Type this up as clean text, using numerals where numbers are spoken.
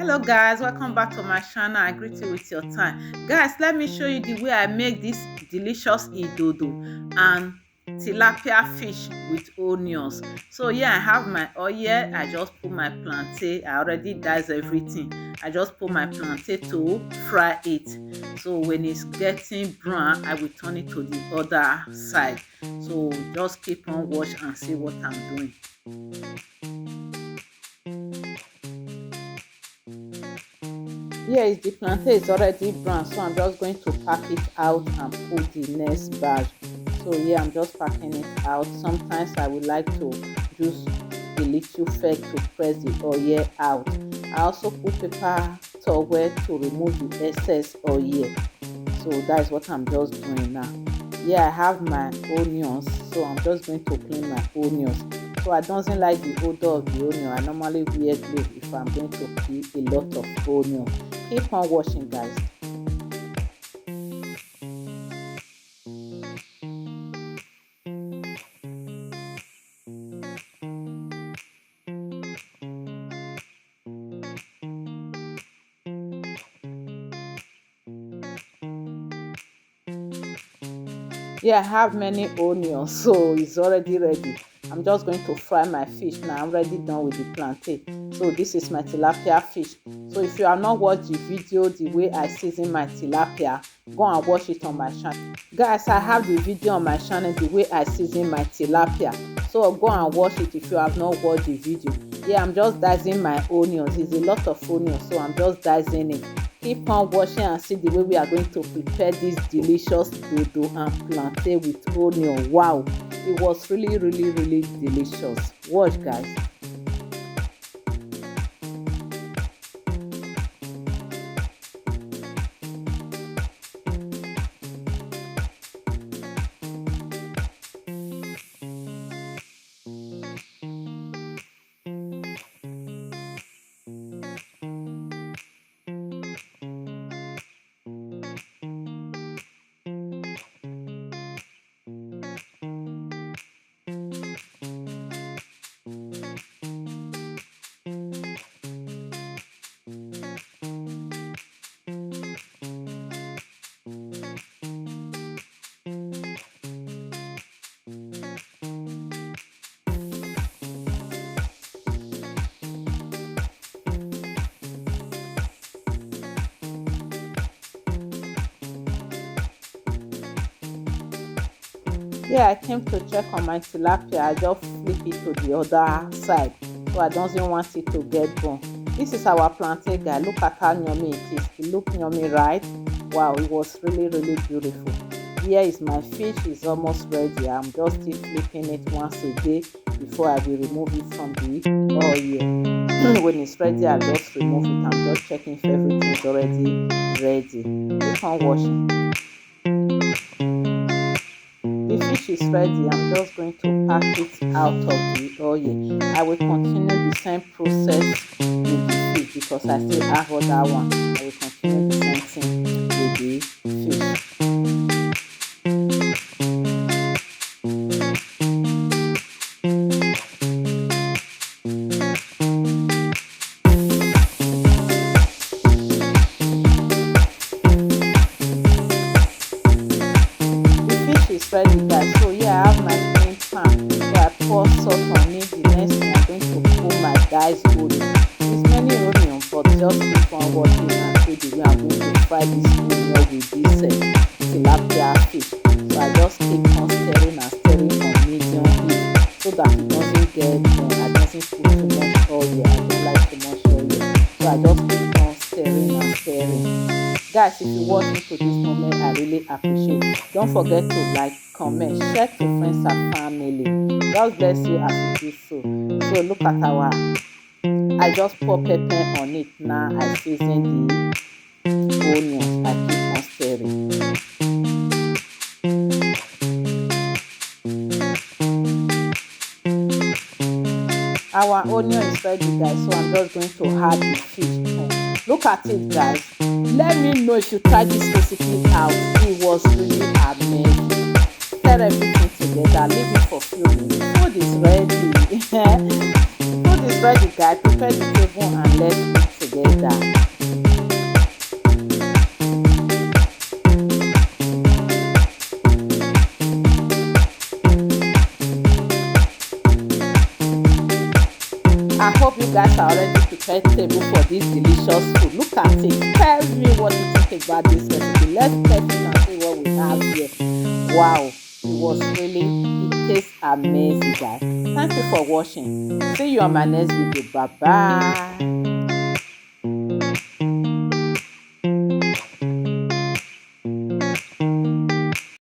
Hello guys, welcome back to my channel. I greet you with your time. Guys, let me show you the way I make this delicious idodo and tilapia fish with onions. So yeah, I have my oil. I just put my plantain. I already dice everything. I just put my plantain to fry it. So when it's getting brown, I will turn it to the other side. So just keep on watch and see what I'm doing. Here is the plantain is already brown, so I'm just going to pack it out and put the next batch. So yeah, I'm just packing it out. Sometimes I would like to use a little feg to press the oil out. I also put paper towel to remove the excess oil. So that's what I'm just doing now. Yeah, I have my onions, so I'm just going to clean my onions. So I don't like the odor of the onion. I normally wear gloves if I'm going to peel a lot of onion. Keep on washing, guys. Yeah, I have many onions, so it's already ready. I'm just going to fry my fish now. I'm already done with the plantain. So this is my tilapia fish. So if you have not watched the video the way I season my tilapia, go and watch it on my channel. Guys, I have the video on my channel the way I season my tilapia. So go and watch it if you have not watched the video. Yeah, I'm just dicing my onions. It's a lot of onions, so I'm just dicing it. Keep on watching and see the way we are going to prepare this delicious dodo and plantain with onion. Wow, it was really delicious. Watch, guys. Yeah, I came to check on my tilapia. I just flip it to the other side, so I don't even want it to get burned. This is our plantain, guy. Look at how yummy it is. It looks yummy, right? Wow, it was really beautiful. Here is my fish. It's almost ready. I'm just still flipping it once a day before I will remove it from the oil. When it's ready, I just remove it. I'm just checking if everything is already ready. Keep on washing. The fish is ready. I'm just going to pack it out of the oil. I will continue the same process with the fish because I still have other one. I will continue the same thing with the fish. Ready, guys. So yeah, I have my clean pan. So I pour salt on it. The next thing I'm going to put my diced onion. It's many onion, but just keep on watching and see the way I'm going to fry this onion with this tilapia fish. So I just keep on stirring and stirring on medium heat so that it doesn't get burnt. I doesn't put too much oil. I don't like too much oil. So I just keep on stirring and stirring. Guys, if you watch me to this moment, I really appreciate it. Don't forget to like, comment, share to friends and family. God bless you as you do so. So look at I just pour pepper on it. Now I season the onions. I keep on stirring. Our onion is ready, guys, so I'm just going to add the fish. Look at it, guys. Let me know if you try this recipe out. It was really amazing. Stir everything together. Leave it for a few minutes. Food is ready. Food is ready, guys. Prepare the table and let's eat together. that. I hope you guys are already prepared table for this delicious food. Look at it. Tell me what you think about this recipe. Let's test it and see what we have here. Wow, it tastes amazing, guys. Thank you for watching. See you on my next video. Bye bye.